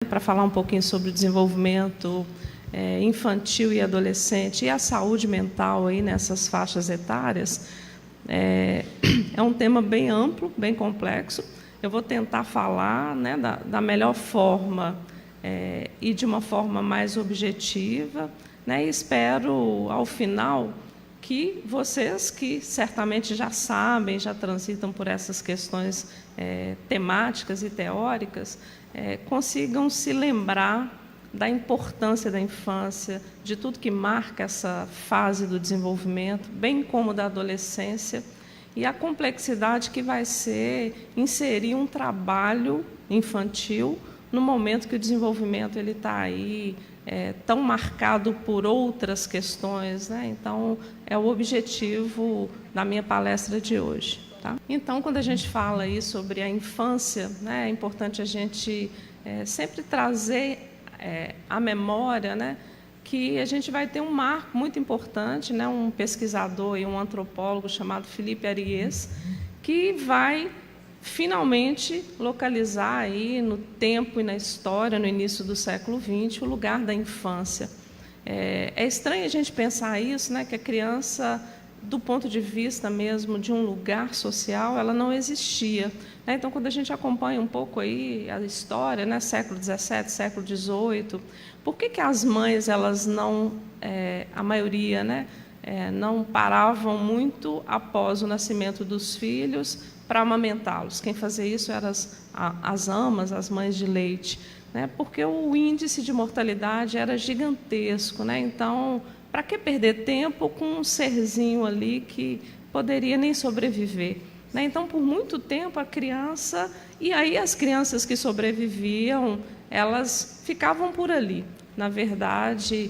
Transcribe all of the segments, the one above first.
para falar um pouquinho sobre o desenvolvimento infantil e adolescente e a saúde mental aí nessas faixas etárias. É um tema bem amplo, bem complexo. Eu vou tentar falar, né, da melhor forma e de uma forma mais objetiva, né, e espero, ao final, que vocês, que certamente já sabem, já transitam por essas questões temáticas e teóricas, consigam se lembrar da importância da infância, de tudo que marca essa fase do desenvolvimento, bem como da adolescência, e a complexidade que vai ser inserir um trabalho infantil no momento que o desenvolvimento ele está aí tão marcado por outras questões, né? Então, é o objetivo da minha palestra de hoje. Tá? Então, quando a gente fala aí sobre a infância, né, é importante a gente sempre trazer à memória, né, que a gente vai ter um marco muito importante, né, um pesquisador e um antropólogo chamado Philippe Ariès, que vai finalmente localizar aí no tempo e na história, no início do século XX, o lugar da infância. É estranho a gente pensar isso, né, que a criança, do ponto de vista mesmo de um lugar social, ela não existia. Então, quando a gente acompanha um pouco aí a história, né, século XVII, século XVIII, por que as mães, elas não, a maioria, né, não paravam muito após o nascimento dos filhos para amamentá-los? Quem fazia isso eram as amas, as mães de leite, né, porque o índice de mortalidade era gigantesco, né? Então, para que perder tempo com um serzinho ali que poderia nem sobreviver? Né? Então, por muito tempo, a criança... E aí, as crianças que sobreviviam, elas ficavam por ali, na verdade,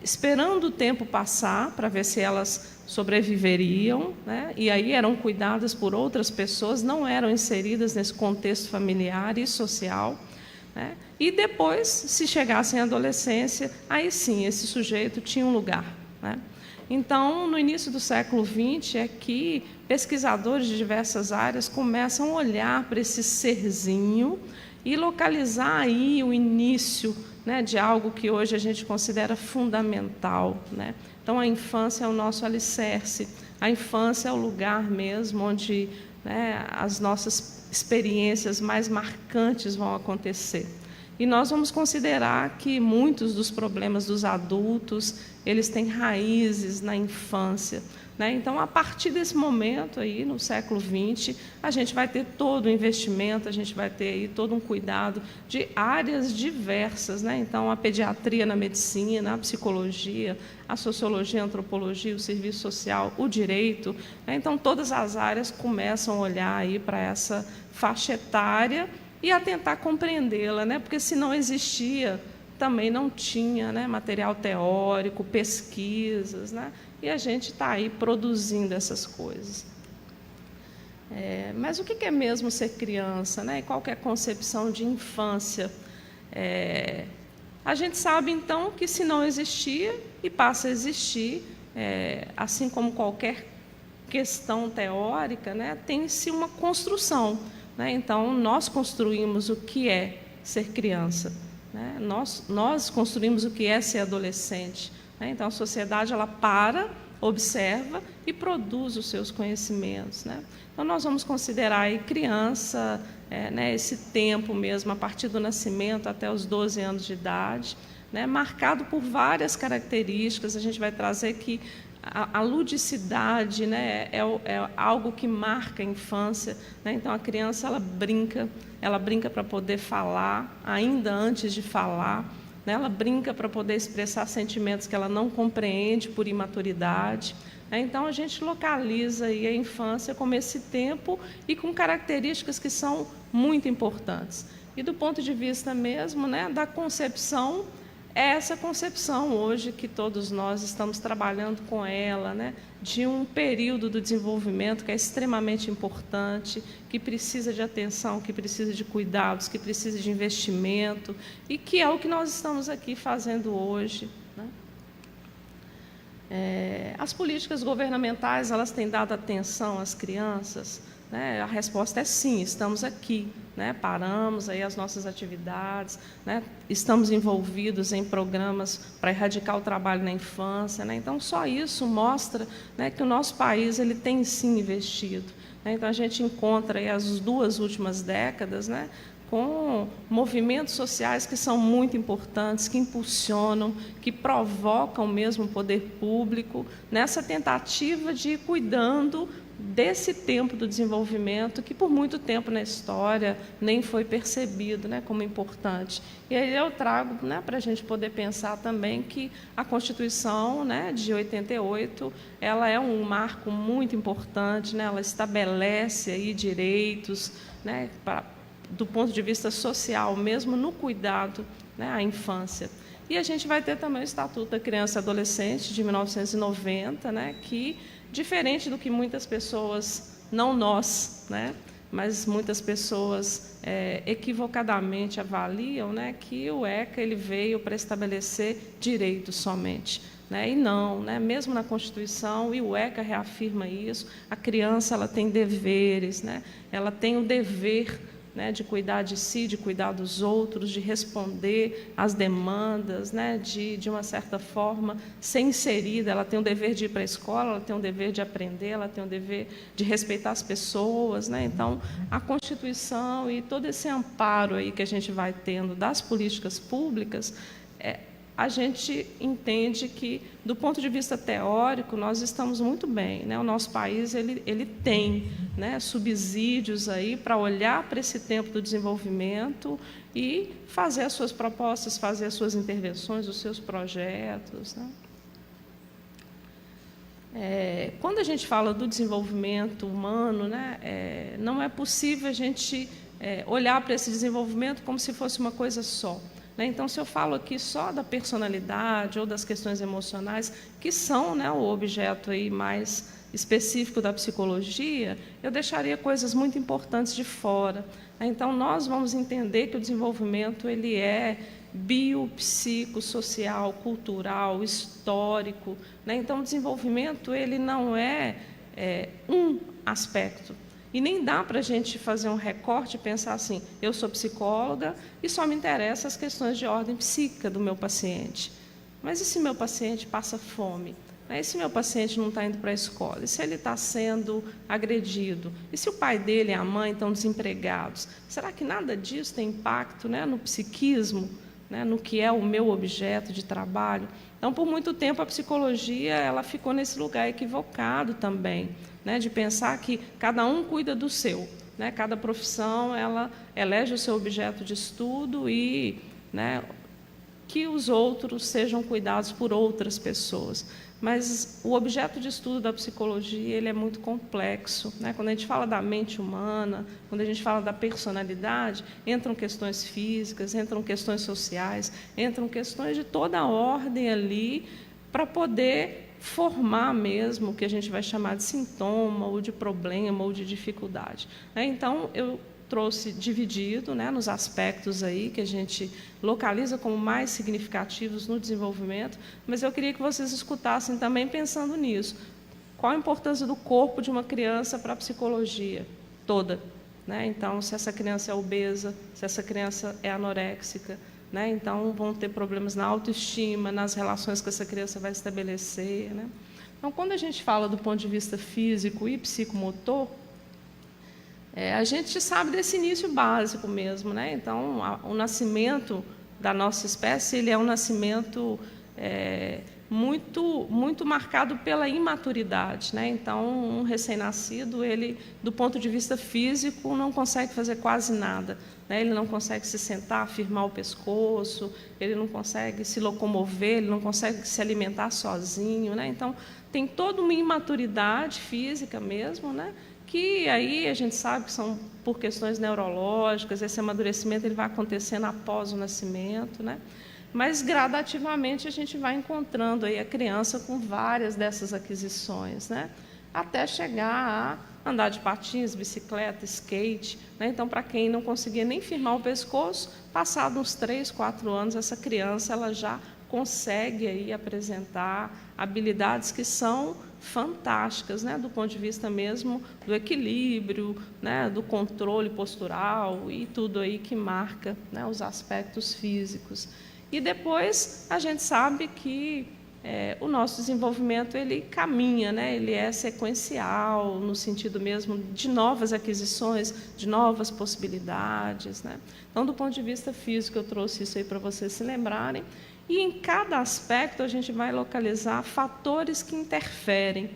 esperando o tempo passar para ver se elas sobreviveriam, né? E aí eram cuidadas por outras pessoas, não eram inseridas nesse contexto familiar e social, né? E depois, se chegassem à adolescência, aí sim, esse sujeito tinha um lugar, né? Então, no início do século XX, é que pesquisadores de diversas áreas começam a olhar para esse serzinho e localizar aí o início, né, de algo que hoje a gente considera fundamental, né? Então, a infância é o nosso alicerce, a infância é o lugar mesmo onde, né, as nossas experiências mais marcantes vão acontecer. E nós vamos considerar que muitos dos problemas dos adultos, eles têm raízes na infância, né? Então, a partir desse momento, aí, no século XX, a gente vai ter todo o investimento, a gente vai ter aí todo um cuidado de áreas diversas, né? Então, a pediatria na medicina, a psicologia, a sociologia, a antropologia, o serviço social, o direito, né? Então, todas as áreas começam a olhar aí para essa faixa etária e a tentar compreendê-la, né? Porque se não existia, também não tinha, né, material teórico, pesquisas, né? E a gente está aí produzindo essas coisas. Mas o que é mesmo ser criança, né? E qual que é a concepção de infância? A gente sabe, então, que se não existia e passa a existir, assim como qualquer questão teórica, né, tem-se uma construção. Né? Então, nós construímos o que é ser criança, né? Nós construímos o que é ser adolescente, né? Então, a sociedade ela para, observa e produz os seus conhecimentos, né? Então, nós vamos considerar aí criança, né, esse tempo mesmo, a partir do nascimento até os 12 anos de idade, né, marcado por várias características. A gente vai trazer que a ludicidade, né, é algo que marca a infância, né? Então, a criança ela brinca para poder falar, ainda antes de falar, né? Ela brinca para poder expressar sentimentos que ela não compreende por imaturidade, né? Então, a gente localiza aí a infância como esse tempo e com características que são muito importantes. E do ponto de vista mesmo, né, da concepção, é essa concepção hoje que todos nós estamos trabalhando com ela, né, de um período do desenvolvimento que é extremamente importante, que precisa de atenção, que precisa de cuidados, que precisa de investimento, e que é o que nós estamos aqui fazendo hoje, né? As políticas governamentais, elas têm dado atenção às crianças, né? A resposta é sim, estamos aqui, né, paramos aí as nossas atividades, né, estamos envolvidos em programas para erradicar o trabalho na infância, né, então só isso mostra, né, que o nosso país ele tem sim investido, né, então a gente encontra aí as 2 últimas décadas, né, com movimentos sociais que são muito importantes, que impulsionam, que provocam mesmo o poder público nessa tentativa de ir cuidando desse tempo do desenvolvimento que por muito tempo na história nem foi percebido, né, como importante. E aí eu trago, né, para a gente poder pensar também que a Constituição, né, de 88, ela é um marco muito importante, né, ela estabelece aí direitos, né, do ponto de vista social, mesmo no cuidado, né, à infância. E a gente vai ter também o Estatuto da Criança e Adolescente, de 1990, né, que, diferente do que muitas pessoas, não nós, né, mas muitas pessoas equivocadamente avaliam, né, que o ECA ele veio para estabelecer direitos somente. Né, e não, né, mesmo na Constituição, e o ECA reafirma isso, a criança ela tem deveres, né, ela tem o dever, né, de cuidar de si, de cuidar dos outros, de responder às demandas, né, de uma certa forma ser inserida. Ela tem o dever de ir para a escola, ela tem o dever de aprender, ela tem o dever de respeitar as pessoas, né? Então, a Constituição e todo esse amparo aí que a gente vai tendo das políticas públicas, a gente entende que, do ponto de vista teórico, nós estamos muito bem, né? O nosso país ele tem, né, subsídios aí para olhar para esse tempo do desenvolvimento e fazer as suas propostas, fazer as suas intervenções, os seus projetos, né? Quando a gente fala do desenvolvimento humano, né, não é possível a gente olhar para esse desenvolvimento como se fosse uma coisa só. Então, se eu falo aqui só da personalidade ou das questões emocionais, que são, né, o objeto aí mais específico da psicologia, eu deixaria coisas muito importantes de fora. Então, nós vamos entender que o desenvolvimento ele é biopsicossocial, cultural, histórico. Então, o desenvolvimento ele não é um aspecto. E nem dá para a gente fazer um recorte e pensar assim, eu sou psicóloga e só me interessam as questões de ordem psíquica do meu paciente. Mas e se meu paciente passa fome? E se meu paciente não está indo para a escola? E se ele está sendo agredido? E se o pai dele e a mãe estão desempregados? Será que nada disso tem impacto, né, no psiquismo, né, no que é o meu objeto de trabalho? Então, por muito tempo, a psicologia ela ficou nesse lugar equivocado também, né, de pensar que cada um cuida do seu, né, cada profissão ela elege o seu objeto de estudo e, né, que os outros sejam cuidados por outras pessoas. Mas o objeto de estudo da psicologia ele é muito complexo, né? Quando a gente fala da mente humana, quando a gente fala da personalidade, entram questões físicas, entram questões sociais, entram questões de toda a ordem ali para poder formar mesmo o que a gente vai chamar de sintoma, ou de problema, ou de dificuldade. Então, eu trouxe dividido, né, nos aspectos aí que a gente localiza como mais significativos no desenvolvimento, mas eu queria que vocês escutassem também pensando nisso. Qual a importância do corpo de uma criança para a psicologia toda? Né? Então, se essa criança é obesa, se essa criança é anoréxica, né? Então, vão ter problemas na autoestima, nas relações que essa criança vai estabelecer. Né? Então, quando a gente fala do ponto de vista físico e psicomotor, a gente sabe desse início básico mesmo, né? Então, o nascimento da nossa espécie ele é um nascimento muito marcado pela imaturidade, né? Então, um recém-nascido, ele, do ponto de vista físico, não consegue fazer quase nada, né? Ele não consegue se sentar, firmar o pescoço, ele não consegue se locomover, ele não consegue se alimentar sozinho, né? Então, tem toda uma imaturidade física mesmo, né? Que aí a gente sabe que são por questões neurológicas, esse amadurecimento ele vai acontecendo após o nascimento, né? Mas gradativamente a gente vai encontrando aí a criança com várias dessas aquisições, né? Até chegar a andar de patins, bicicleta, skate, né? Então, para quem não conseguia nem firmar o pescoço, passado uns 3, 4 anos, essa criança ela já consegue aí apresentar habilidades que são fantásticas, né, do ponto de vista mesmo do equilíbrio, né, do controle postural e tudo aí que marca, né, os aspectos físicos. E depois a gente sabe que o nosso desenvolvimento ele caminha, né, ele é sequencial no sentido mesmo de novas aquisições, de novas possibilidades, né. Então, do ponto de vista físico, eu trouxe isso aí para vocês se lembrarem. E em cada aspecto a gente vai localizar fatores que interferem,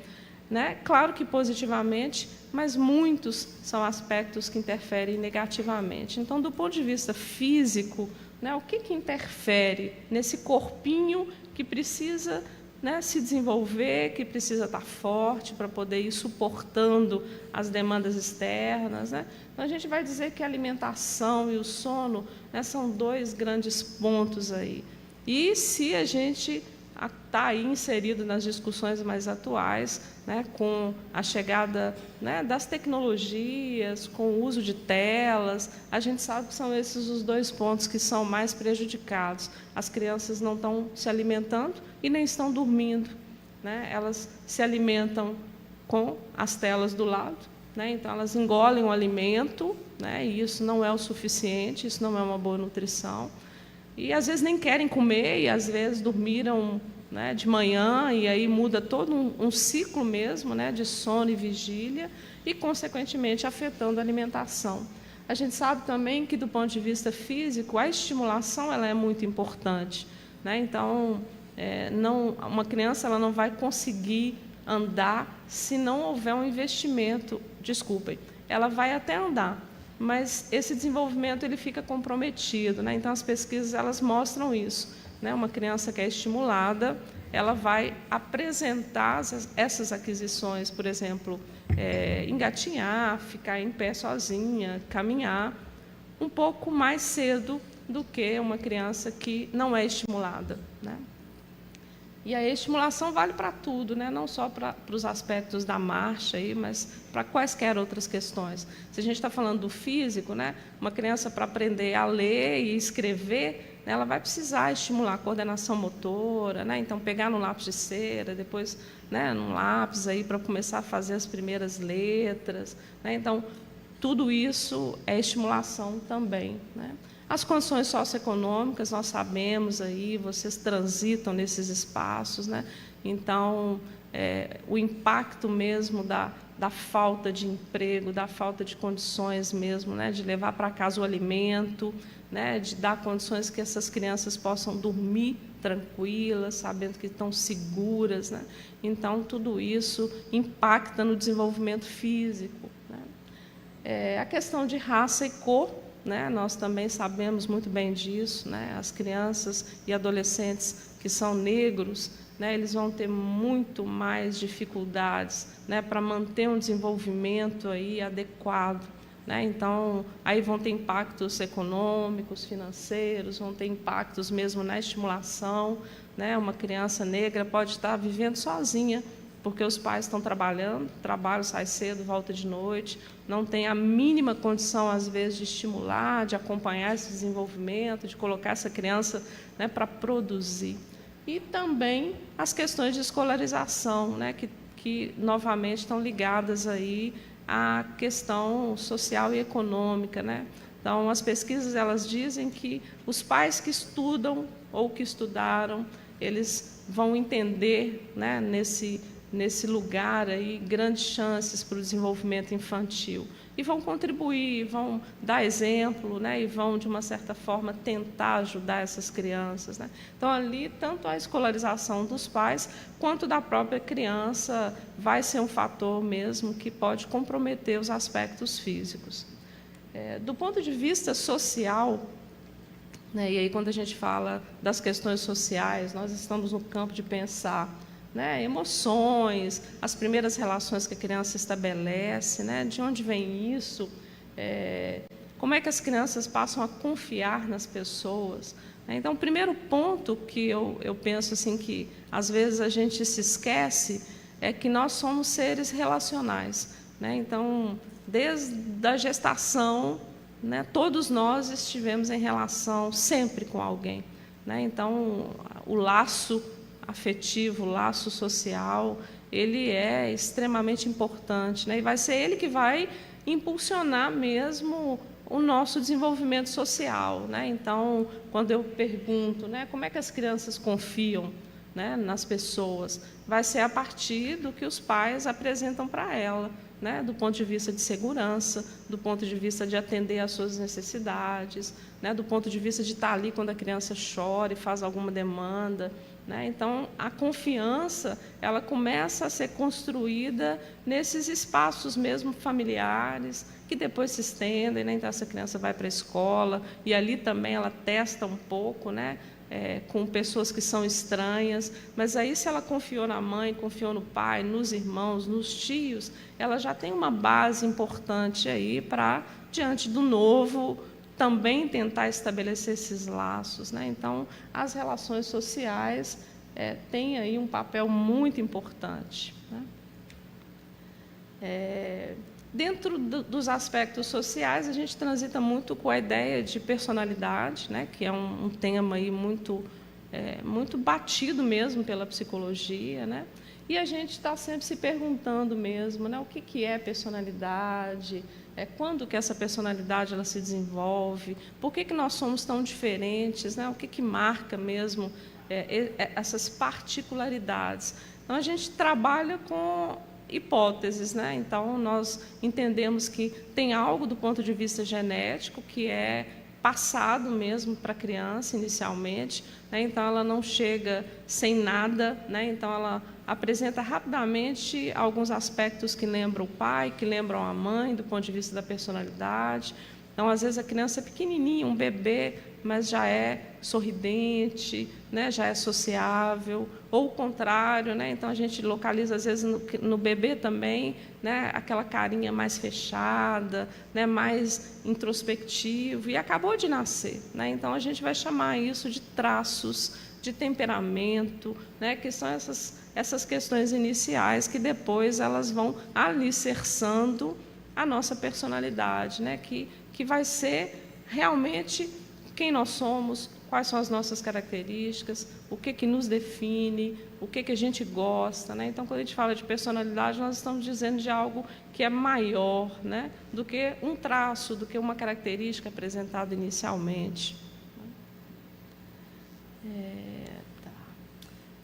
né? Claro que positivamente, mas muitos são aspectos que interferem negativamente. Então, do ponto de vista físico, né, o que interfere nesse corpinho que precisa, né, se desenvolver, que precisa estar forte para poder ir suportando as demandas externas, né? Então, a gente vai dizer que a alimentação e o sono, né, são dois grandes pontos aí. E se a gente está aí inserido nas discussões mais atuais, né, com a chegada, né, das tecnologias, com o uso de telas, a gente sabe que são esses os dois pontos que são mais prejudicados. As crianças não estão se alimentando e nem estão dormindo, né? Elas se alimentam com as telas do lado, né? Então elas engolem o alimento, né, e isso não é o suficiente, isso não é uma boa nutrição. E às vezes nem querem comer, e às vezes dormiram, né, de manhã, e aí muda todo um ciclo mesmo, né, de sono e vigília, e consequentemente afetando a alimentação. A gente sabe também que do ponto de vista físico, a estimulação ela é muito importante, né? Então, uma criança ela não vai conseguir andar se não houver um investimento, desculpem, ela vai até andar, mas esse desenvolvimento ele fica comprometido, né? Então as pesquisas elas mostram isso, né? Uma criança que é estimulada, ela vai apresentar essas aquisições, por exemplo, engatinhar, ficar em pé sozinha, caminhar, um pouco mais cedo do que uma criança que não é estimulada, né? E a estimulação vale para tudo, né? Não só para os aspectos da marcha, aí, mas para quaisquer outras questões. Se a gente está falando do físico, né? Uma criança para aprender a ler e escrever, né, ela vai precisar estimular a coordenação motora, né? Então, pegar no lápis de cera, depois, né, num lápis aí para começar a fazer as primeiras letras, né? Então, tudo isso é estimulação também, né? As condições socioeconômicas, nós sabemos aí, vocês transitam nesses espaços, né? Então, o impacto mesmo da falta de emprego, da falta de condições mesmo, né? De levar para casa o alimento, né? De dar condições que essas crianças possam dormir tranquilas, sabendo que estão seguras, né? Então, tudo isso impacta no desenvolvimento físico, né? A questão de raça e cor, né, nós também sabemos muito bem disso, né? As crianças e adolescentes que são negros, né, eles vão ter muito mais dificuldades, né, para manter um desenvolvimento aí adequado, né? Então, aí vão ter impactos econômicos, financeiros, vão ter impactos mesmo na estimulação, né? Uma criança negra pode estar vivendo sozinha, porque os pais estão trabalhando, trabalho, sai cedo, volta de noite, não tem a mínima condição, às vezes, de estimular, de acompanhar esse desenvolvimento, de colocar essa criança, né, para produzir. E também as questões de escolarização, né, que novamente estão ligadas aí à questão social e econômica, né? Então, as pesquisas elas dizem que os pais que estudam ou que estudaram, eles vão entender, né, nesse lugar aí grandes chances para o desenvolvimento infantil e vão contribuir, vão dar exemplo, né, e vão de uma certa forma tentar ajudar essas crianças, né? Então ali tanto a escolarização dos pais quanto da própria criança vai ser um fator mesmo que pode comprometer os aspectos físicos. Do ponto de vista social, né, e aí quando a gente fala das questões sociais, nós estamos no campo de pensar, né, emoções, as primeiras relações que a criança estabelece, né, de onde vem isso, como é que as crianças passam a confiar nas pessoas, né? Então, o primeiro ponto que eu penso assim que às vezes a gente se esquece é que nós somos seres relacionais, né? Então, desde a gestação, né, todos nós estivemos em relação sempre com alguém, né? Então, o laço afetivo, o laço social, ele é extremamente importante, né? E vai ser ele que vai impulsionar mesmo o nosso desenvolvimento social, né? Então, quando eu pergunto, né, como é que as crianças confiam, né, nas pessoas, vai ser a partir do que os pais apresentam para ela, né, do ponto de vista de segurança, do ponto de vista de atender às suas necessidades, né, do ponto de vista de estar ali quando a criança chora e faz alguma demanda, né? Então, a confiança, ela começa a ser construída nesses espaços mesmo familiares, que depois se estendem, né? Então, essa criança vai para a escola, e ali também ela testa um pouco, né? Com pessoas que são estranhas, mas aí, se ela confiou na mãe, confiou no pai, nos irmãos, nos tios, ela já tem uma base importante aí para, diante do novo, também tentar estabelecer esses laços, né? Então, as relações sociais têm aí um papel muito importante, né? Dentro dos aspectos sociais, a gente transita muito com a ideia de personalidade, né? Que é um tema aí muito batido mesmo pela psicologia, né? E a gente está sempre se perguntando mesmo, né, o que é personalidade, quando que essa personalidade ela se desenvolve, por que nós somos tão diferentes, né, o que marca mesmo essas particularidades. Então, a gente trabalha com hipóteses, né? Então, nós entendemos que tem algo do ponto de vista genético que é passado mesmo para a criança inicialmente, né? Então ela não chega sem nada, né? Então ela apresenta rapidamente alguns aspectos que lembram o pai, que lembram a mãe, do ponto de vista da personalidade. Então, às vezes, a criança é pequenininha, um bebê, mas já é sorridente, né? Já é sociável, ou o contrário, né? Então, a gente localiza, às vezes, no bebê também, né? Aquela carinha mais fechada, né? Mais introspectivo, e acabou de nascer, né? Então, a gente vai chamar isso de traços de temperamento, né? Que são essas questões iniciais que depois elas vão alicerçando a nossa personalidade, né? Que vai ser realmente quem nós somos, quais são as nossas características, o que nos define, o que a gente gosta, né? Então, quando a gente fala de personalidade, nós estamos dizendo de algo que é maior, né, do que um traço, do que uma característica apresentada inicialmente.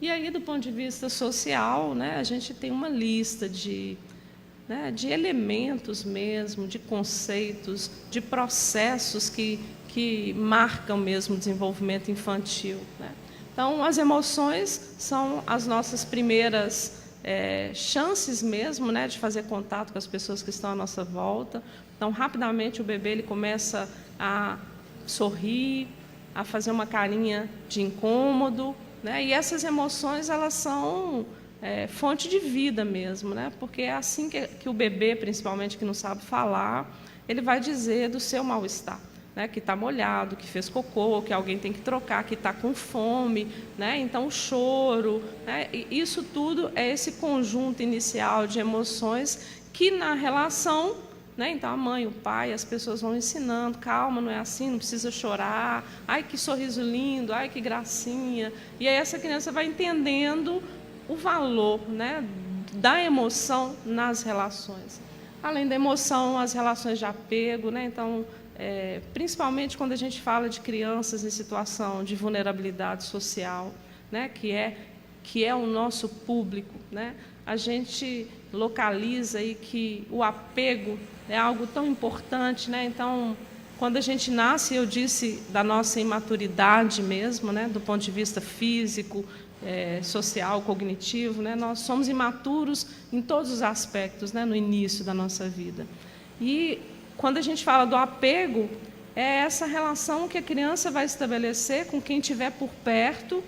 E aí, do ponto de vista social, né, a gente tem uma lista de elementos mesmo, de conceitos, de processos que marcam mesmo o desenvolvimento infantil, né? Então, as emoções são as nossas primeiras chances mesmo, né, de fazer contato com as pessoas que estão à nossa volta. Então, rapidamente, o bebê ele começa a sorrir, a fazer uma carinha de incômodo, né? E essas emoções, elas são fonte de vida mesmo, né? Porque é assim que o bebê, principalmente que não sabe falar, ele vai dizer do seu mal-estar, né? Que está molhado, que fez cocô, que alguém tem que trocar, que está com fome, né? Então, o choro, né? E isso tudo é esse conjunto inicial de emoções que, na relação, né? Então, a mãe, o pai, as pessoas vão ensinando, calma, não é assim, não precisa chorar, ai, que sorriso lindo, ai, que gracinha. E aí essa criança vai entendendo o valor, né, da emoção nas relações. Além da emoção, as relações de apego, né? Então, principalmente quando a gente fala de crianças em situação de vulnerabilidade social, né, que é o nosso público, né? A gente localiza aí que o apego é algo tão importante, né? Então, quando a gente nasce, eu disse da nossa imaturidade mesmo, né, do ponto de vista físico, social, cognitivo, né? Nós somos imaturos em todos os aspectos, né, no início da nossa vida. E quando a gente fala do apego, é essa relação que a criança vai estabelecer com quem estiver por perto,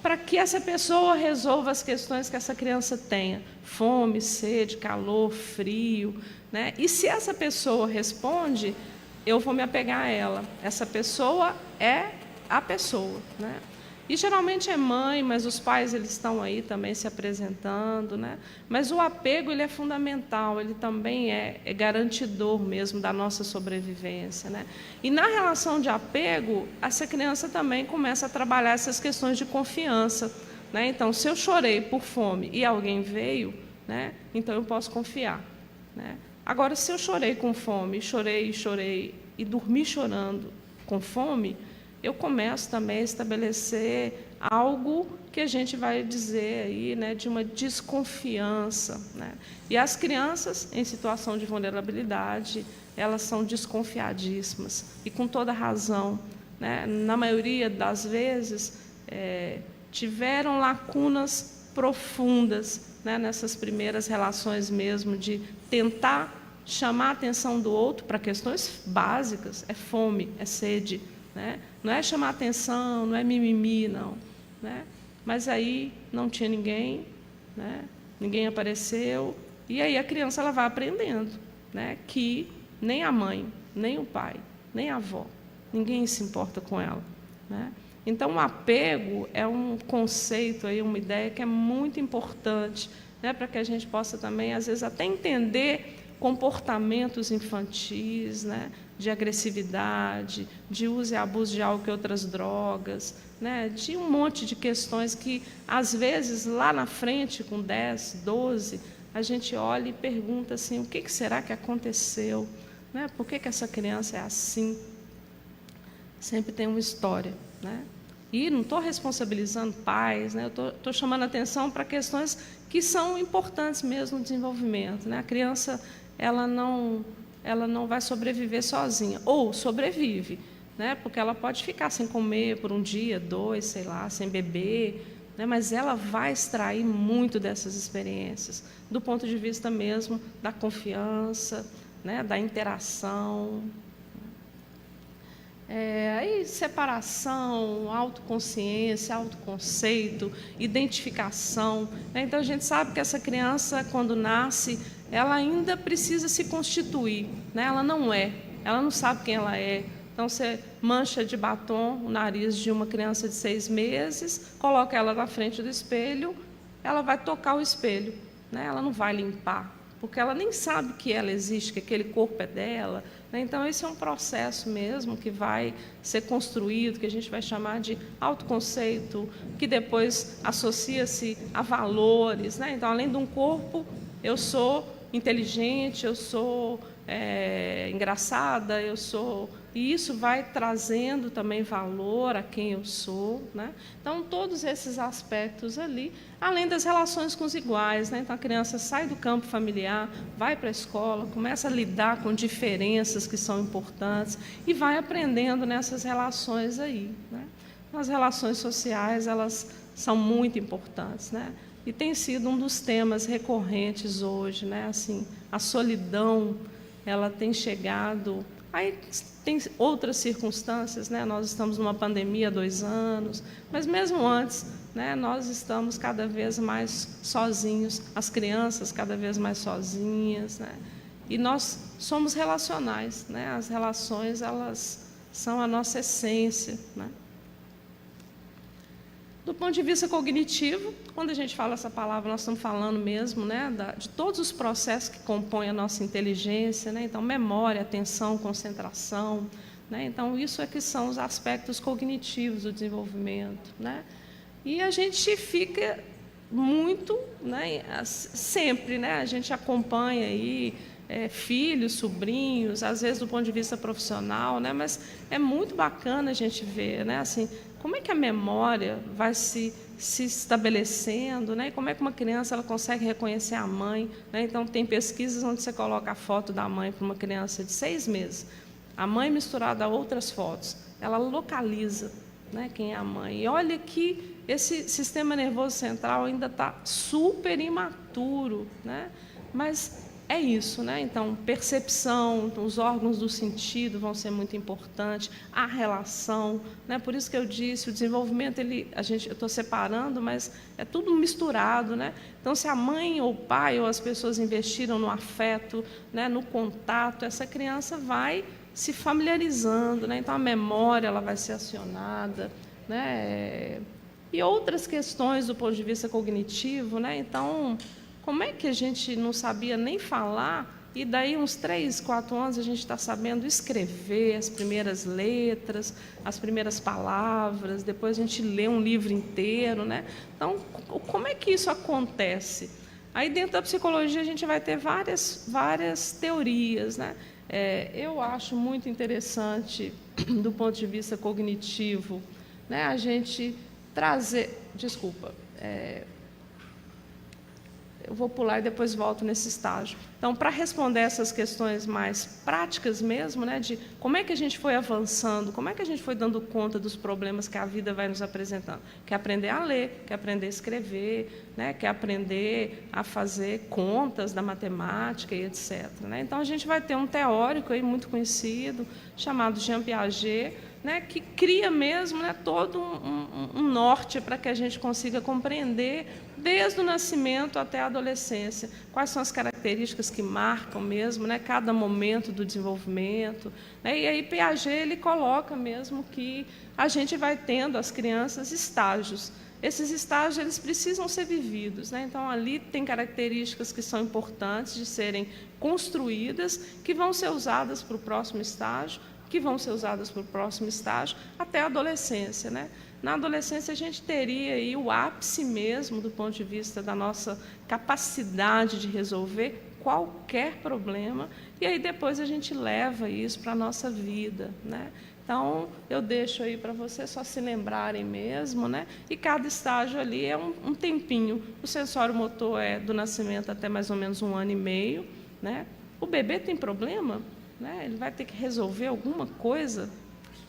para que essa pessoa resolva as questões que essa criança tenha: fome, sede, calor, frio, né? E se essa pessoa responde, eu vou me apegar a ela. Essa pessoa é a pessoa, né? E geralmente é mãe, mas os pais eles estão aí também se apresentando, né? Mas o apego ele é fundamental, ele também é garantidor mesmo da nossa sobrevivência, né? E na relação de apego, essa criança também começa a trabalhar essas questões de confiança, né? Então, se eu chorei por fome e alguém veio, né? Então eu posso confiar, né? Agora, se eu chorei com fome, chorei e dormi chorando com fome, eu começo também a estabelecer algo que a gente vai dizer aí, né, de uma desconfiança, né? E as crianças em situação de vulnerabilidade, elas são desconfiadíssimas, e com toda razão, né? Na maioria das vezes, tiveram lacunas profundas, né, nessas primeiras relações mesmo, de tentar chamar a atenção do outro para questões básicas, é fome, é sede, né? Não é chamar atenção, não é mimimi, não, né? Mas aí não tinha ninguém, né? Ninguém apareceu, e aí a criança ela vai aprendendo, né, que nem a mãe, nem o pai, nem a avó, ninguém se importa com ela, né? Então, o apego é um conceito, aí, uma ideia que é muito importante, né, para que a gente possa também, às vezes, até entender comportamentos infantis, né, de agressividade, de uso e abuso de álcool e outras drogas, né, de um monte de questões que, às vezes, lá na frente, com 10, 12, a gente olha e pergunta assim, o que será que aconteceu? Né? Por que essa criança é assim? Sempre tem uma história, né? E não estou responsabilizando pais, né? Eu estou chamando a atenção para questões que são importantes mesmo no desenvolvimento, né? A criança ela não vai sobreviver sozinha, ou sobrevive, né? Porque ela pode ficar sem comer por um dia, 2, sei lá, sem beber, né? Mas ela vai extrair muito dessas experiências, do ponto de vista mesmo da confiança, né? Da interação. Aí separação, autoconsciência, autoconceito, identificação, né? Então a gente sabe que essa criança, quando nasce, ela ainda precisa se constituir, né? Ela não sabe quem ela é. Então você mancha de batom o nariz de uma criança de 6 meses, coloca ela na frente do espelho, ela vai tocar o espelho, né? Ela não vai limpar, porque ela nem sabe que ela existe, que aquele corpo é dela, né? Então, esse é um processo mesmo que vai ser construído, que a gente vai chamar de autoconceito, que depois associa-se a valores, né? Então, além de um corpo, eu sou inteligente, eu sou engraçada, e isso vai trazendo também valor a quem eu sou, né? Então, todos esses aspectos ali, além das relações com os iguais, né? Então, a criança sai do campo familiar, vai para a escola, começa a lidar com diferenças que são importantes e vai aprendendo nessas relações aí, né? As relações sociais, elas são muito importantes, né? E tem sido um dos temas recorrentes hoje, né? Assim, a solidão, ela tem chegado. Aí tem outras circunstâncias, né? Nós estamos numa pandemia há 2 anos, mas mesmo antes, né, nós estamos cada vez mais sozinhos, as crianças cada vez mais sozinhas, né? E nós somos relacionais, né? As relações, elas são a nossa essência, né? Do ponto de vista cognitivo, quando a gente fala essa palavra, nós estamos falando mesmo, né, de todos os processos que compõem a nossa inteligência, né? Então, memória, atenção, concentração, né? Então, isso é que são os aspectos cognitivos do desenvolvimento, né? E a gente fica muito, né, sempre, né, a gente acompanha aí filhos, sobrinhos, às vezes do ponto de vista profissional, né, mas é muito bacana a gente ver, né, assim, como é que a memória vai se estabelecendo, né, e como é que uma criança ela consegue reconhecer a mãe, né? Então, tem pesquisas onde você coloca a foto da mãe para uma criança de 6 meses, a mãe misturada a outras fotos, ela localiza, né, quem é a mãe. E olha que esse sistema nervoso central ainda está super imaturo, né? Mas é isso, né? Então, percepção, os órgãos do sentido vão ser muito importantes, a relação, né? Por isso que eu disse, o desenvolvimento, eu estou separando, mas é tudo misturado, né? Então, se a mãe ou o pai ou as pessoas investiram no afeto, né, no contato, essa criança vai se familiarizando, né? Então, a memória ela vai ser acionada, né? E outras questões do ponto de vista cognitivo, né? Então, como é que a gente não sabia nem falar e daí uns 3, 4 anos a gente está sabendo escrever as primeiras letras, as primeiras palavras, depois a gente lê um livro inteiro, né? Então, como é que isso acontece? Aí dentro da psicologia a gente vai ter várias teorias, né? Eu acho muito interessante do ponto de vista cognitivo, né? A gente trazer, eu vou pular e depois volto nesse estágio. Então, para responder essas questões mais práticas mesmo, né, de como é que a gente foi avançando, como é que a gente foi dando conta dos problemas que a vida vai nos apresentando. Quer aprender a ler, quer aprender a escrever, né, quer aprender a fazer contas da matemática e etc. Né? Então, a gente vai ter um teórico aí muito conhecido, chamado Jean Piaget, né, que cria mesmo, né, todo um norte para que a gente consiga compreender, desde o nascimento até a adolescência, quais são as características que marcam mesmo, né, cada momento do desenvolvimento. Né, e aí Piaget ele coloca mesmo que a gente vai tendo, as crianças, estágios. Esses estágios eles precisam ser vividos. Né? Então, ali tem características que são importantes de serem construídas, que vão ser usadas para o próximo estágio, até a adolescência. Né? Na adolescência, a gente teria aí o ápice mesmo do ponto de vista da nossa capacidade de resolver qualquer problema, e aí depois a gente leva isso para a nossa vida. Né? Então, eu deixo aí para vocês só se lembrarem mesmo, né? E cada estágio ali é um tempinho. O sensório motor é do nascimento até mais ou menos 1 ano e meio. Né? O bebê tem problema? Né? Ele vai ter que resolver alguma coisa,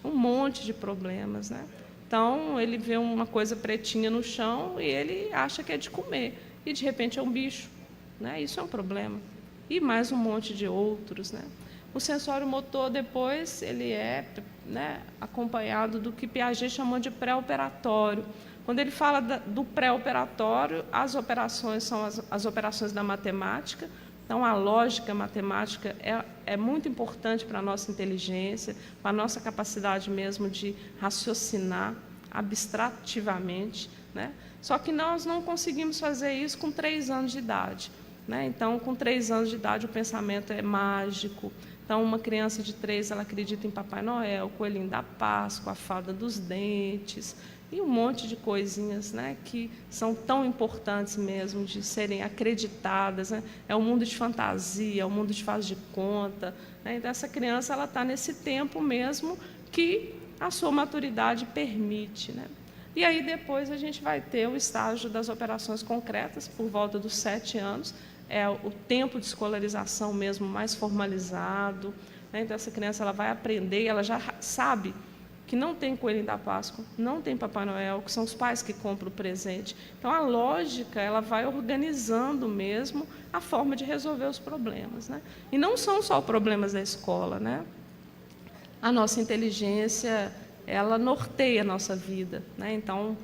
um monte de problemas. Né? Então, ele vê uma coisa pretinha no chão e ele acha que é de comer. E, de repente, é um bicho. Né? Isso é um problema. E mais um monte de outros. Né? O sensório motor, depois, ele é, né, acompanhado do que Piaget chamou de pré-operatório. Quando ele fala do pré-operatório, as operações são as operações da matemática. Então, a lógica matemática é muito importante para a nossa inteligência, para a nossa capacidade mesmo de raciocinar abstrativamente. Né? Só que nós não conseguimos fazer isso com 3 anos de idade. Né? Então, com 3 anos de idade, o pensamento é mágico. Então, uma criança de 3, ela acredita em Papai Noel, Coelhinho da Páscoa, a fada dos dentes, e um monte de coisinhas, né, que são tão importantes mesmo de serem acreditadas. Né? É um mundo de fantasia, é um mundo de faz de conta. Né? Então, essa criança ela está nesse tempo mesmo que a sua maturidade permite. Né? E aí, depois, a gente vai ter o estágio das operações concretas, por volta dos 7 anos, é o tempo de escolarização mesmo mais formalizado. Né? Então, essa criança ela vai aprender, ela já sabe que não tem Coelhinho da Páscoa, não tem Papai Noel, que são os pais que compram o presente. Então, a lógica ela vai organizando mesmo a forma de resolver os problemas. Né? E não são só problemas da escola. Né? A nossa inteligência ela norteia a nossa vida. Né? Então,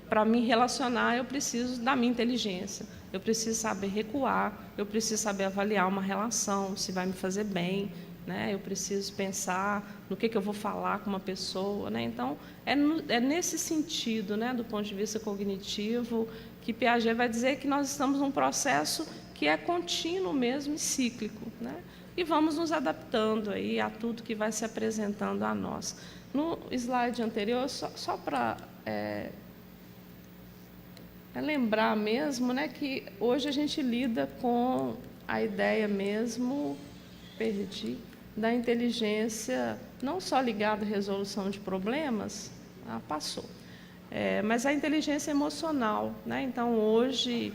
para me relacionar, eu preciso da minha inteligência. Eu preciso saber recuar, eu preciso saber avaliar uma relação, se vai me fazer bem. Né? Eu preciso pensar no que eu vou falar com uma pessoa. Né? Então, é nesse sentido, né, do ponto de vista cognitivo, que Piaget vai dizer que nós estamos num processo que é contínuo mesmo e cíclico. Né? E vamos nos adaptando aí a tudo que vai se apresentando a nós. No slide anterior, só para lembrar mesmo, né, que hoje a gente lida com a ideia mesmo, da inteligência não só ligada à resolução de problemas, passou, mas a inteligência emocional. Né? Então, hoje,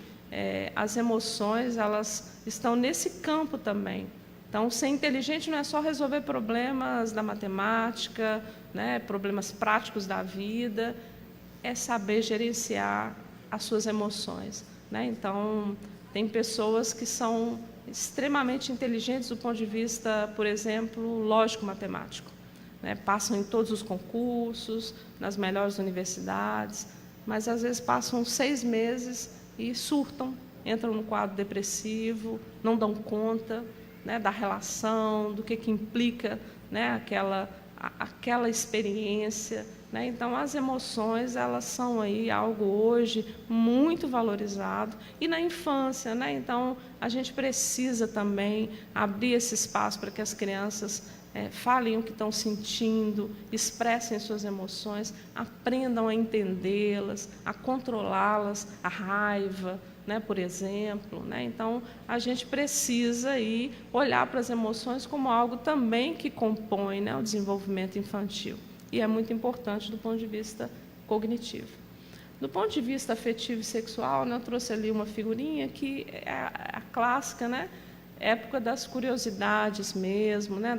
as emoções elas estão nesse campo também. Então, ser inteligente não é só resolver problemas da matemática, né, problemas práticos da vida, é saber gerenciar as suas emoções. Né? Então, tem pessoas que são extremamente inteligentes do ponto de vista, por exemplo, lógico-matemático. Né? Passam em todos os concursos, nas melhores universidades, mas, às vezes, passam 6 meses e surtam, entram no quadro depressivo, não dão conta, né, da relação, do que implica, né, aquela experiência. né? Então, as emoções, elas são aí algo hoje muito valorizado. E na infância, né? Então, a gente precisa também abrir esse espaço para que as crianças falem o que estão sentindo, expressem suas emoções, aprendam a entendê-las, a controlá-las, a raiva, né, por exemplo, né? Então, a gente precisa aí olhar para as emoções como algo também que compõe, né, o desenvolvimento infantil. E é muito importante do ponto de vista cognitivo. Do ponto de vista afetivo e sexual, né, eu trouxe ali uma figurinha que é a clássica, né? Época das curiosidades mesmo, né?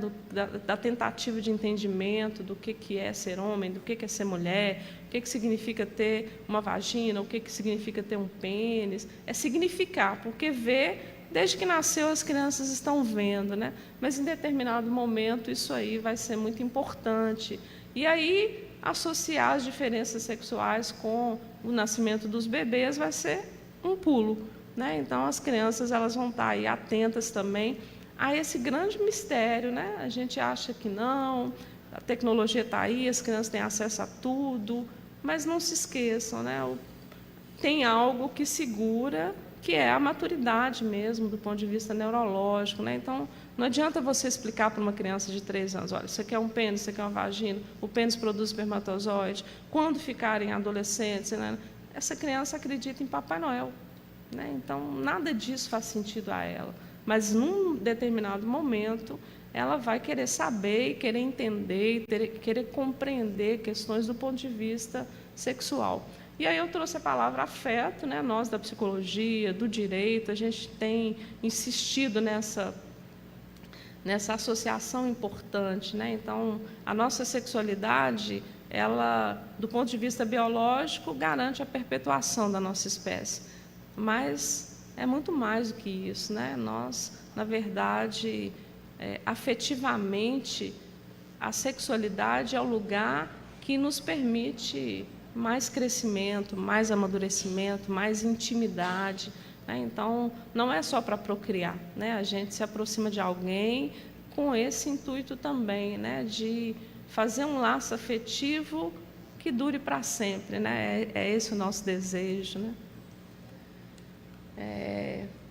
Da tentativa de entendimento do que é ser homem, do que é ser mulher, o que significa ter uma vagina, o que significa ter um pênis. É significar, porque ver, desde que nasceu as crianças estão vendo, né? Mas em determinado momento isso aí vai ser muito importante. E aí associar as diferenças sexuais com o nascimento dos bebês vai ser um pulo. Né? Então, as crianças elas vão estar aí atentas também a esse grande mistério. Né? A gente acha que não, a tecnologia está aí, as crianças têm acesso a tudo, mas não se esqueçam, né? Tem algo que segura, que é a maturidade mesmo, do ponto de vista neurológico. Né? Então, não adianta você explicar para uma criança de 3 anos, olha, isso aqui é um pênis, isso aqui é uma vagina, o pênis produz espermatozoide. Quando ficarem adolescentes, né? Essa criança acredita em Papai Noel. Né? Então, nada disso faz sentido a ela. Mas, num determinado momento, ela vai querer saber, querer entender, querer compreender questões do ponto de vista sexual. E aí eu trouxe a palavra afeto, né? Nós da psicologia, do direito, a gente tem insistido nessa associação importante. Né? Então, a nossa sexualidade, ela, do ponto de vista biológico, garante a perpetuação da nossa espécie. Mas é muito mais do que isso, né? Nós, na verdade, afetivamente, a sexualidade é o lugar que nos permite mais crescimento, mais amadurecimento, mais intimidade. Né? Então, não é só para procriar, né? A gente se aproxima de alguém com esse intuito também, né? De fazer um laço afetivo que dure para sempre, né? É esse o nosso desejo, né?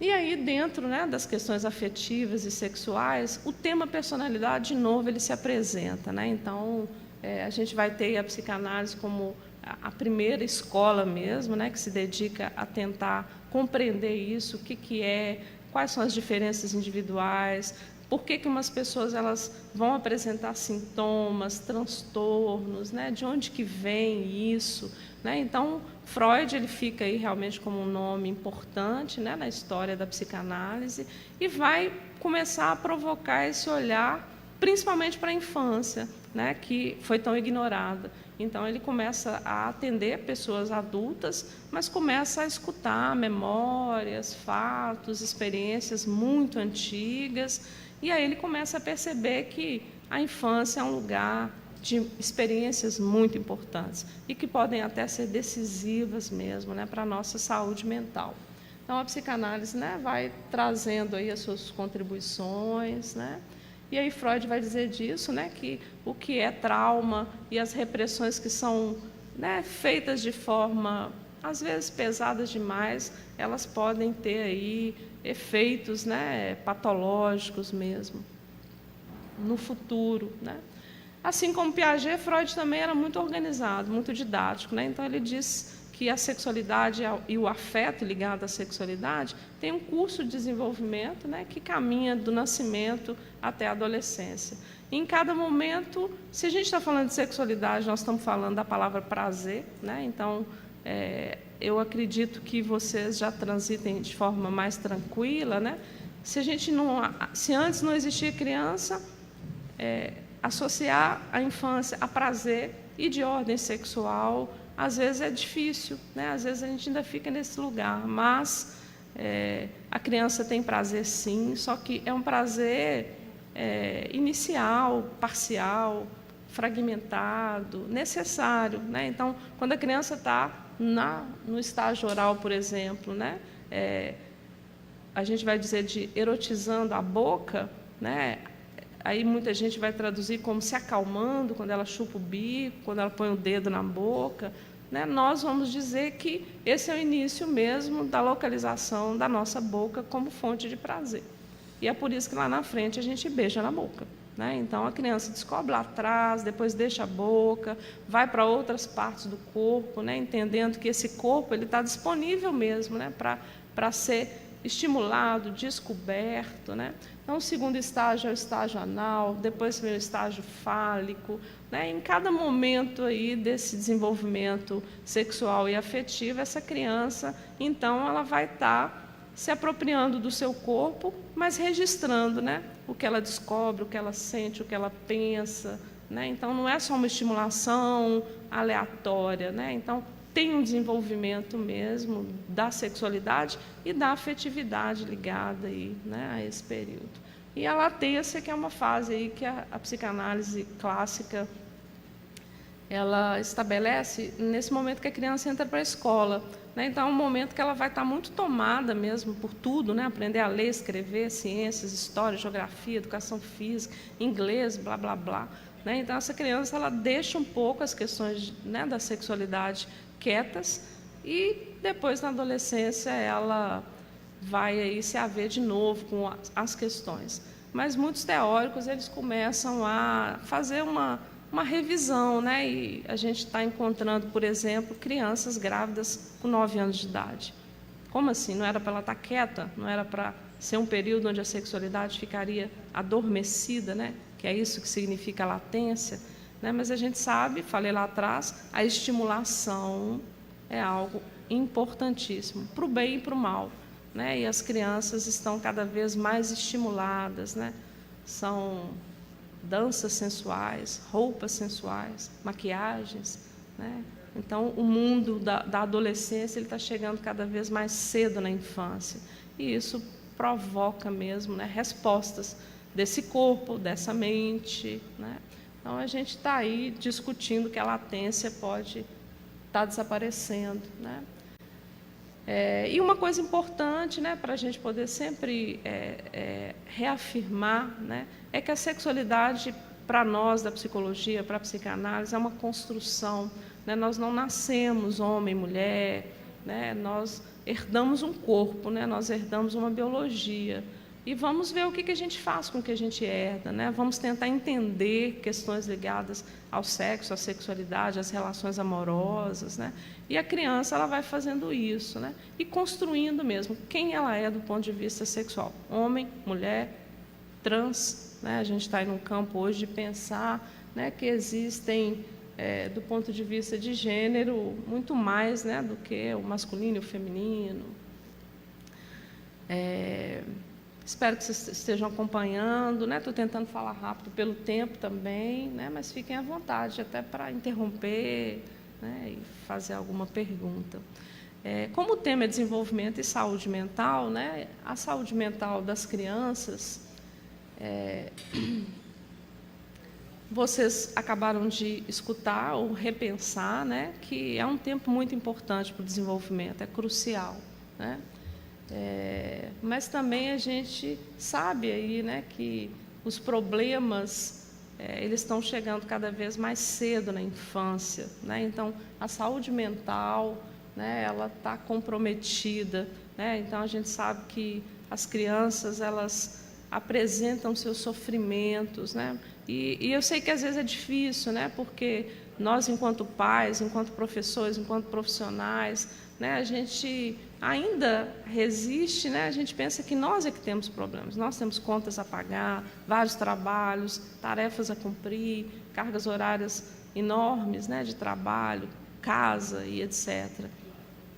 E aí, dentro, né, das questões afetivas e sexuais, o tema personalidade, de novo, ele se apresenta. Né? Então, a gente vai ter a psicanálise como a primeira escola mesmo, né, que se dedica a tentar compreender isso, o que é, quais são as diferenças individuais, por que umas pessoas elas vão apresentar sintomas, transtornos, né, de onde que vem isso. Né? Então, Freud ele fica aí realmente como um nome importante, né, na história da psicanálise e vai começar a provocar esse olhar, principalmente para a infância, né, que foi tão ignorada. Então, ele começa a atender pessoas adultas, mas começa a escutar memórias, fatos, experiências muito antigas, e aí ele começa a perceber que a infância é um lugar de experiências muito importantes e que podem até ser decisivas mesmo, né, para a nossa saúde mental. Então, a psicanálise, né, vai trazendo aí as suas contribuições, né, e aí Freud vai dizer disso, né, que o que é trauma e as repressões que são, né, feitas de forma, às vezes, pesadas demais, elas podem ter aí efeitos, né, patológicos mesmo no futuro, né. Assim como Piaget, Freud também era muito organizado, muito didático. Né? Então, ele diz que a sexualidade e o afeto ligado à sexualidade tem um curso de desenvolvimento, né, que caminha do nascimento até a adolescência. E, em cada momento, se a gente está falando de sexualidade, nós estamos falando da palavra prazer. Né? Então, eu acredito que vocês já transitem de forma mais tranquila. Né? Se antes não existia criança, associar a infância a prazer e de ordem sexual, às vezes é difícil, né? Às vezes a gente ainda fica nesse lugar, mas a criança tem prazer sim, só que é um prazer inicial, parcial, fragmentado, necessário. Né? Então, quando a criança está no estágio oral, por exemplo, né? A gente vai dizer de erotizando a boca, né? aí muita gente vai traduzir como se acalmando, quando ela chupa o bico, quando ela põe o dedo na boca, né? Nós vamos dizer que esse é o início mesmo da localização da nossa boca como fonte de prazer. E é por isso que lá na frente a gente beija na boca, né? Então a criança descobre lá atrás, depois deixa a boca, vai para outras partes do corpo, né? Entendendo que esse corpo está disponível mesmo, né? Para ser estimulado, descoberto, né? Então, o segundo estágio é o estágio anal, depois vem o estágio fálico, né? Em cada momento aí desse desenvolvimento sexual e afetivo, essa criança, então, ela vai estar se apropriando do seu corpo, mas registrando, né? O que ela descobre, o que ela sente, o que ela pensa, né? Então, não é só uma estimulação aleatória, né? Então, tem um desenvolvimento mesmo da sexualidade e da afetividade ligada aí, né, a esse período. E a latência, que é uma fase aí que a psicanálise clássica ela estabelece nesse momento que a criança entra para a escola, né? Então é um momento que ela vai estar muito tomada mesmo por tudo, né? Aprender a ler, escrever, ciências, história, geografia, educação física, inglês, blá, blá, blá, né? Então essa criança ela deixa um pouco as questões, né, da sexualidade quietas e depois na adolescência ela vai aí se haver de novo com as questões. Mas muitos teóricos eles começam a fazer uma revisão, né? E a gente está encontrando, por exemplo, crianças grávidas com 9 anos de idade. Como assim? Não era para ela estar quieta? Não era para ser um período onde a sexualidade ficaria adormecida, né? Que é isso que significa a latência, né? Mas a gente sabe, falei lá atrás, a estimulação é algo importantíssimo, para o bem e para o mal, né? E as crianças estão cada vez mais estimuladas, né? São danças sensuais, roupas sensuais, maquiagens, né? Então, o mundo da adolescência está chegando cada vez mais cedo na infância. E isso provoca mesmo, né, respostas desse corpo, dessa mente, né? Então, a gente está aí discutindo que a latência pode estar desaparecendo, né? E uma coisa importante, né, para a gente poder sempre reafirmar, né, é que a sexualidade, para nós da psicologia, para a psicanálise, é uma construção, né? Nós não nascemos homem e mulher, né? Nós herdamos um corpo, né? Nós herdamos uma biologia. E vamos ver o que a gente faz com o que a gente herda, né? Vamos tentar entender questões ligadas ao sexo, à sexualidade, às relações amorosas, né? E a criança ela vai fazendo isso, né? E construindo mesmo quem ela é do ponto de vista sexual. Homem, mulher, trans, né? A gente está aí num campo hoje de pensar, né, que existem, do ponto de vista de gênero, muito mais, né, do que o masculino e o feminino. Espero que vocês estejam acompanhando, né? Estou tentando falar rápido pelo tempo também, né? Mas fiquem à vontade até para interromper, né, e fazer alguma pergunta. Como o tema é desenvolvimento e saúde mental, né? A saúde mental das crianças, vocês acabaram de escutar ou repensar, né, que é um tempo muito importante para o desenvolvimento, é crucial, né? Mas também a gente sabe aí, né, que os problemas eles estão chegando cada vez mais cedo na infância, né? Então a saúde mental, né, ela está comprometida, né? Então a gente sabe que as crianças elas apresentam seus sofrimentos, né? E eu sei que às vezes é difícil, né? Porque nós, enquanto pais, enquanto professores, enquanto profissionais, né, a gente ainda resiste, né? A gente pensa que nós é que temos problemas, nós temos contas a pagar, vários trabalhos, tarefas a cumprir, cargas horárias enormes, né, de trabalho, casa e etc.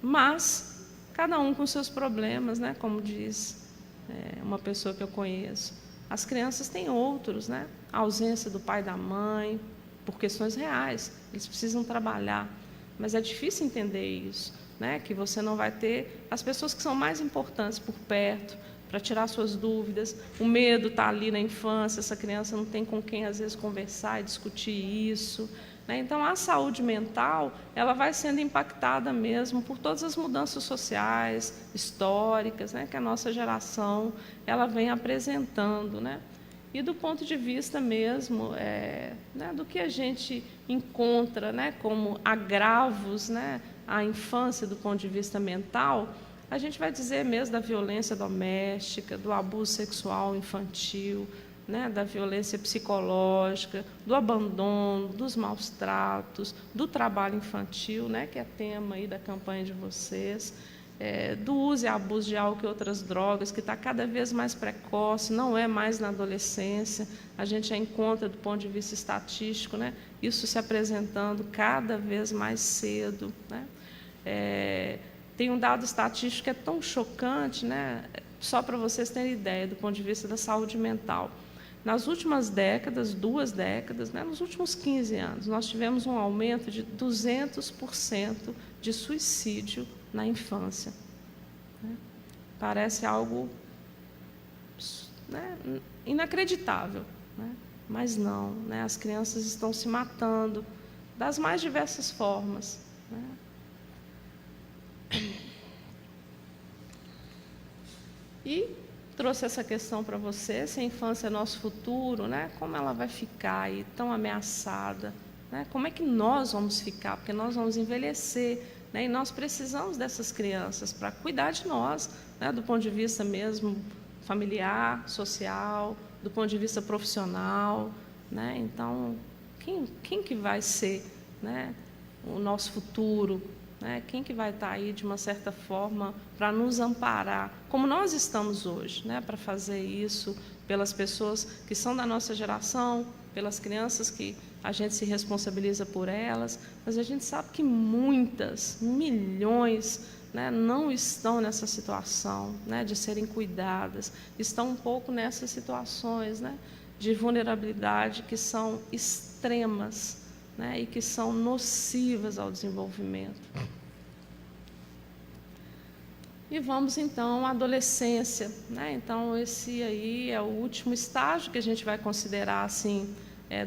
Mas cada um com seus problemas, né? Como diz uma pessoa que eu conheço, as crianças têm outros, né? A ausência do pai e da mãe, por questões reais, eles precisam trabalhar, mas é difícil entender isso, né? Que você não vai ter as pessoas que são mais importantes por perto para tirar suas dúvidas, o medo está ali na infância, essa criança não tem com quem às vezes conversar e discutir isso, né? Então a saúde mental ela vai sendo impactada mesmo por todas as mudanças sociais, históricas, né, que a nossa geração ela vem apresentando, né? e do ponto de vista mesmo né, do que a gente encontra, né, como agravos, né, à infância do ponto de vista mental, a gente vai dizer mesmo da violência doméstica, do abuso sexual infantil, né, da violência psicológica, do abandono, dos maus tratos, do trabalho infantil, né, que é tema aí da campanha de vocês, do uso e abuso de álcool e outras drogas, que está cada vez mais precoce, não é mais na adolescência, a gente já encontra do ponto de vista estatístico, né, isso se apresentando cada vez mais cedo, né. Tem um dado estatístico que é tão chocante, né, só para vocês terem ideia, do ponto de vista da saúde mental. Nas últimas décadas, 2 décadas, né, nos últimos 15 anos, nós tivemos um aumento de 200% de suicídio na infância. Parece algo, né, inacreditável, né, mas não, né, as crianças estão se matando das mais diversas formas, né. E trouxe essa questão para você, se a infância é nosso futuro, né, como ela vai ficar aí tão ameaçada, né, como é que nós vamos ficar, porque nós vamos envelhecer, né, e nós precisamos dessas crianças para cuidar de nós, né, do ponto de vista mesmo familiar, social, do ponto de vista profissional, né, então quem que vai ser, né, o nosso futuro, né, quem que vai estar aí de uma certa forma para nos amparar, como nós estamos hoje, né, para fazer isso pelas pessoas que são da nossa geração, pelas crianças que a gente se responsabiliza por elas, mas a gente sabe que muitas, milhões, né, não estão nessa situação, né, de serem cuidadas, estão um pouco nessas situações, né, de vulnerabilidade que são extremas, né, e que são nocivas ao desenvolvimento. E vamos então à adolescência, né? Então esse aí é o último estágio que a gente vai considerar assim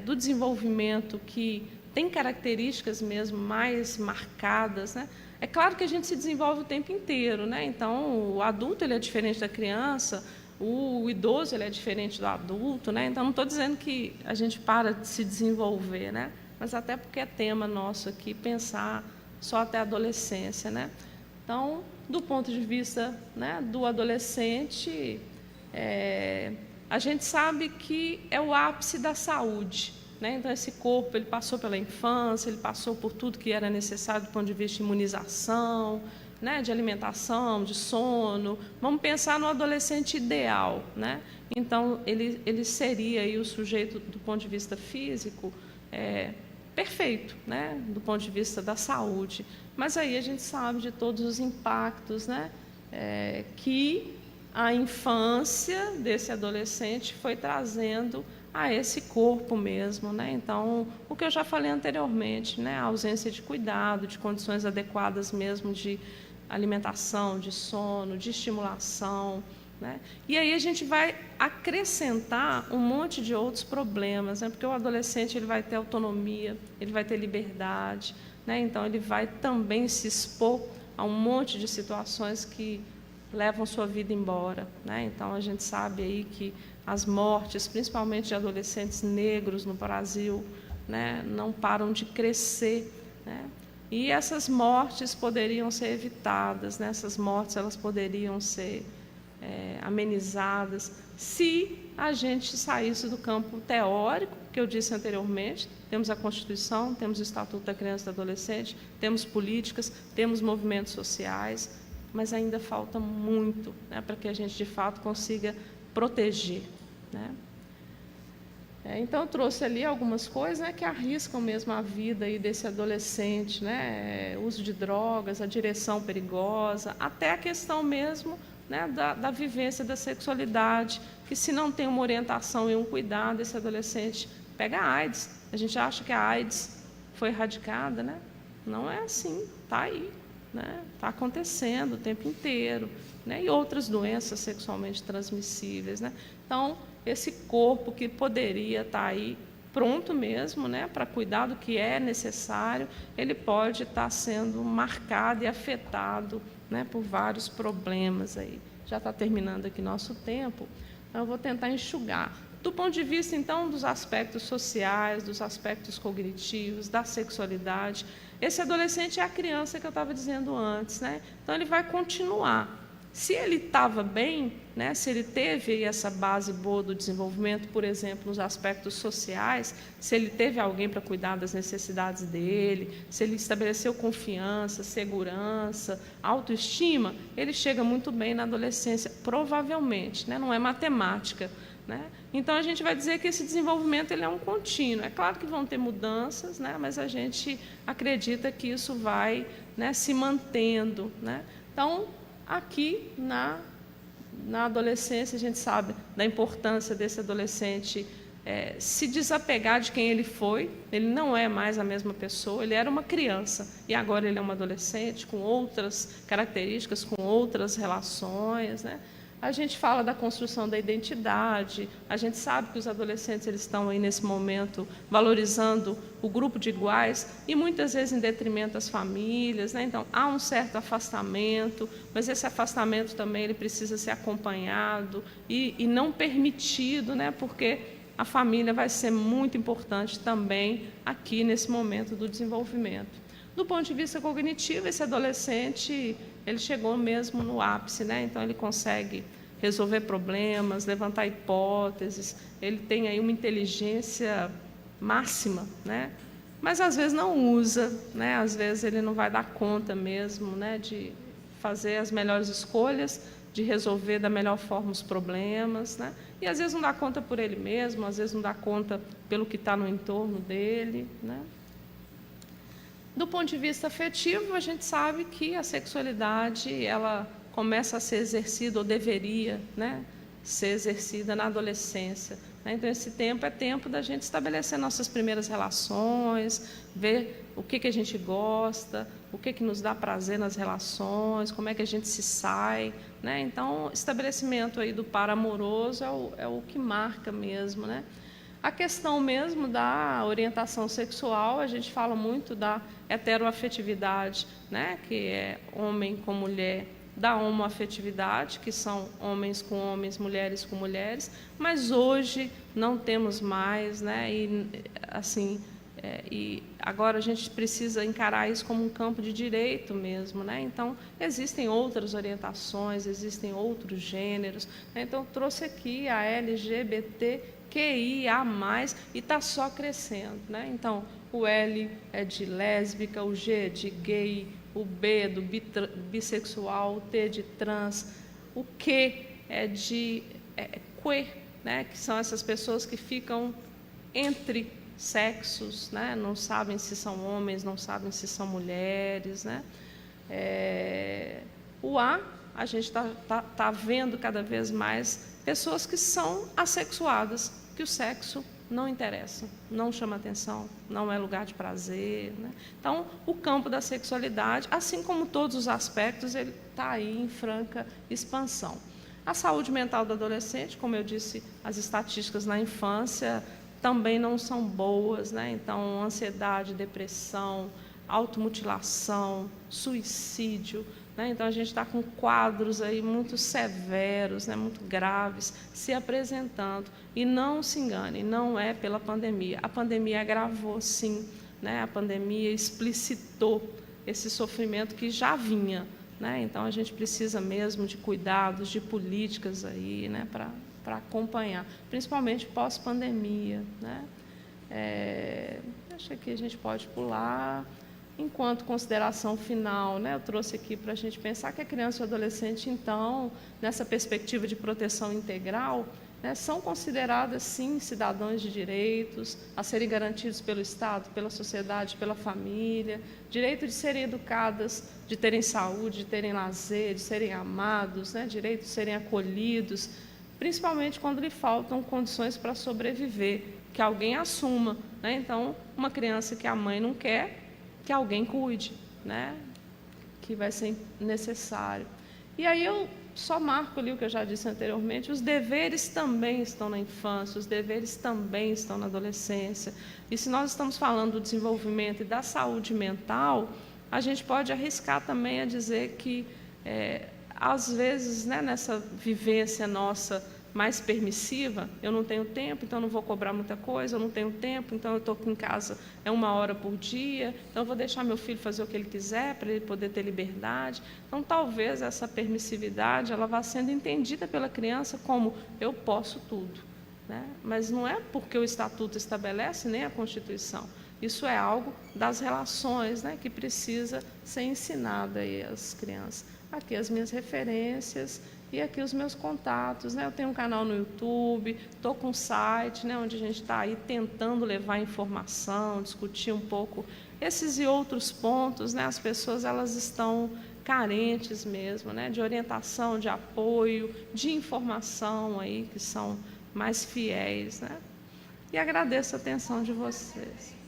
do desenvolvimento, que tem características mesmo mais marcadas, né? É claro que a gente se desenvolve o tempo inteiro, né? Então o adulto ele é diferente da criança, o idoso ele é diferente do adulto, né? Então não estou dizendo que a gente para de se desenvolver, né? Mas até porque é tema nosso aqui pensar só até a adolescência, né? Então, do ponto de vista, né, do adolescente, a gente sabe que é o ápice da saúde, né? Então esse corpo ele passou pela infância, ele passou por tudo que era necessário do ponto de vista de imunização, né, de alimentação, de sono. Vamos pensar no adolescente ideal, né? Então ele seria aí o sujeito do ponto de vista físico perfeito, né, do ponto de vista da saúde, mas aí a gente sabe de todos os impactos, né, que a infância desse adolescente foi trazendo a esse corpo mesmo, né? Então, o que eu já falei anteriormente, né, a ausência de cuidado, de condições adequadas mesmo de alimentação, de sono, de estimulação, né? E aí a gente vai acrescentar um monte de outros problemas, né? Porque o adolescente ele vai ter autonomia, ele vai ter liberdade, né? Então ele vai também se expor a um monte de situações que levam sua vida embora, né? Então a gente sabe aí que as mortes, principalmente de adolescentes negros no Brasil, né, não param de crescer, né? E essas mortes poderiam ser evitadas, né? Essas mortes elas poderiam ser amenizadas se a gente saísse do campo teórico, que eu disse anteriormente. Temos a Constituição, temos o Estatuto da Criança e do Adolescente, temos políticas, temos movimentos sociais, mas ainda falta muito, né, para que a gente de fato consiga proteger, né? Então eu trouxe ali algumas coisas, né, que arriscam mesmo a vida aí desse adolescente, né? Uso de drogas, a direção perigosa, até a questão mesmo, né, da vivência da sexualidade, que se não tem uma orientação e um cuidado, esse adolescente pega a AIDS. A gente acha que a AIDS foi erradicada, né? Não é assim, está aí, né? Está acontecendo o tempo inteiro, né? E outras doenças sexualmente transmissíveis, né? Então, esse corpo que poderia estar aí pronto mesmo, né, para cuidar do que é necessário, ele pode estar sendo marcado e afetado, né, por vários problemas aí. Já está terminando aqui nosso tempo, então eu vou tentar enxugar. Do ponto de vista, então, dos aspectos sociais, dos aspectos cognitivos, da sexualidade, esse adolescente é a criança que eu estava dizendo antes, né? Então, ele vai continuar. Se ele estava bem, né, se ele teve aí essa base boa do desenvolvimento, por exemplo, nos aspectos sociais, se ele teve alguém para cuidar das necessidades dele, se ele estabeleceu confiança, segurança, autoestima, ele chega muito bem na adolescência, provavelmente, né, não é matemática, né? Então, a gente vai dizer que esse desenvolvimento ele é um contínuo. É claro que vão ter mudanças, né, mas a gente acredita que isso vai, né, se mantendo, né? Então, aqui na adolescência, a gente sabe da importância desse adolescente se desapegar de quem ele foi. Ele não é mais a mesma pessoa, ele era uma criança e agora ele é um adolescente com outras características, com outras relações, né? A gente fala da construção da identidade, a gente sabe que os adolescentes eles estão aí nesse momento valorizando o grupo de iguais e muitas vezes em detrimento das famílias, né? Então, há um certo afastamento, mas esse afastamento também ele precisa ser acompanhado e não permitido, né? Porque a família vai ser muito importante também aqui nesse momento do desenvolvimento. Do ponto de vista cognitivo, esse adolescente ele chegou mesmo no ápice, né? Então ele consegue resolver problemas, levantar hipóteses, ele tem aí uma inteligência máxima, né? Mas às vezes não usa, né? Às vezes ele não vai dar conta mesmo, né? De fazer as melhores escolhas, de resolver da melhor forma os problemas, né? E às vezes não dá conta por ele mesmo, às vezes não dá conta pelo que está no entorno dele, né? Do ponto de vista afetivo, a gente sabe que a sexualidade ela começa a ser exercida, ou deveria, né, ser exercida na adolescência, né? Então, esse tempo é tempo da gente estabelecer nossas primeiras relações, ver o que a gente gosta, o que nos dá prazer nas relações, como é que a gente se sai, né? Então, o estabelecimento aí do par amoroso é o que marca mesmo, né? A questão mesmo da orientação sexual, a gente fala muito da heteroafetividade, né, que é homem com mulher, da homoafetividade, que são homens com homens, mulheres com mulheres, mas hoje não temos mais, né, e assim, e agora a gente precisa encarar isso como um campo de direito mesmo, né? Então, existem outras orientações, existem outros gêneros, né? Então, trouxe aqui a LGBTQIA+, e está só crescendo, né? Então, o L é de lésbica, o G é de gay, o B é do bissexual, o T é de trans, o Q é de queer, né? Que são essas pessoas que ficam entre sexos, né? Não sabem se são homens, não sabem se são mulheres, né? O a gente tá vendo cada vez mais pessoas que são assexuadas, que o sexo não interessa, não chama atenção, não é lugar de prazer, né? Então, o campo da sexualidade, assim como todos os aspectos, ele está aí em franca expansão. A saúde mental do adolescente, como eu disse, as estatísticas na infância também não são boas, né? Então, ansiedade, depressão, automutilação, suicídio, né? Então, a gente está com quadros aí muito severos, né? Muito graves, se apresentando. E não se engane, não é pela pandemia. A pandemia agravou, sim, né? A pandemia explicitou esse sofrimento que já vinha, né? Então, a gente precisa mesmo de cuidados, de políticas aí, né? Para acompanhar, principalmente pós-pandemia, né? Acho que a gente pode pular. Enquanto consideração final, né, eu trouxe aqui para a gente pensar que a criança e o adolescente, então, nessa perspectiva de proteção integral, né, são consideradas, sim, cidadãos de direitos a serem garantidos pelo Estado, pela sociedade, pela família, direito de serem educadas, de terem saúde, de terem lazer, de serem amados, né, direito de serem acolhidos, principalmente quando lhe faltam condições para sobreviver, que alguém assuma, né? Então, uma criança que a mãe não quer, que alguém cuide, né? Que vai ser necessário. E aí eu só marco ali o que eu já disse anteriormente, os deveres também estão na infância, os deveres também estão na adolescência. E se nós estamos falando do desenvolvimento e da saúde mental, a gente pode arriscar também a dizer que às vezes, né, nessa vivência nossa mais permissiva, eu não tenho tempo, então não vou cobrar muita coisa, eu não tenho tempo, então eu estou aqui em casa, é 1 hora por dia, então eu vou deixar meu filho fazer o que ele quiser, para ele poder ter liberdade. Então, talvez essa permissividade ela vá sendo entendida pela criança como eu posso tudo, né? Mas não é porque o Estatuto estabelece, nem a Constituição. Isso é algo das relações, né, que precisa ser ensinada aí às crianças. Aqui as minhas referências e aqui os meus contatos, né? Eu tenho um canal no YouTube, estou com um site, né, onde a gente está aí tentando levar informação, discutir um pouco esses e outros pontos, né? As pessoas elas estão carentes mesmo, né, de orientação, de apoio, de informação aí que são mais fiéis, né? E agradeço a atenção de vocês.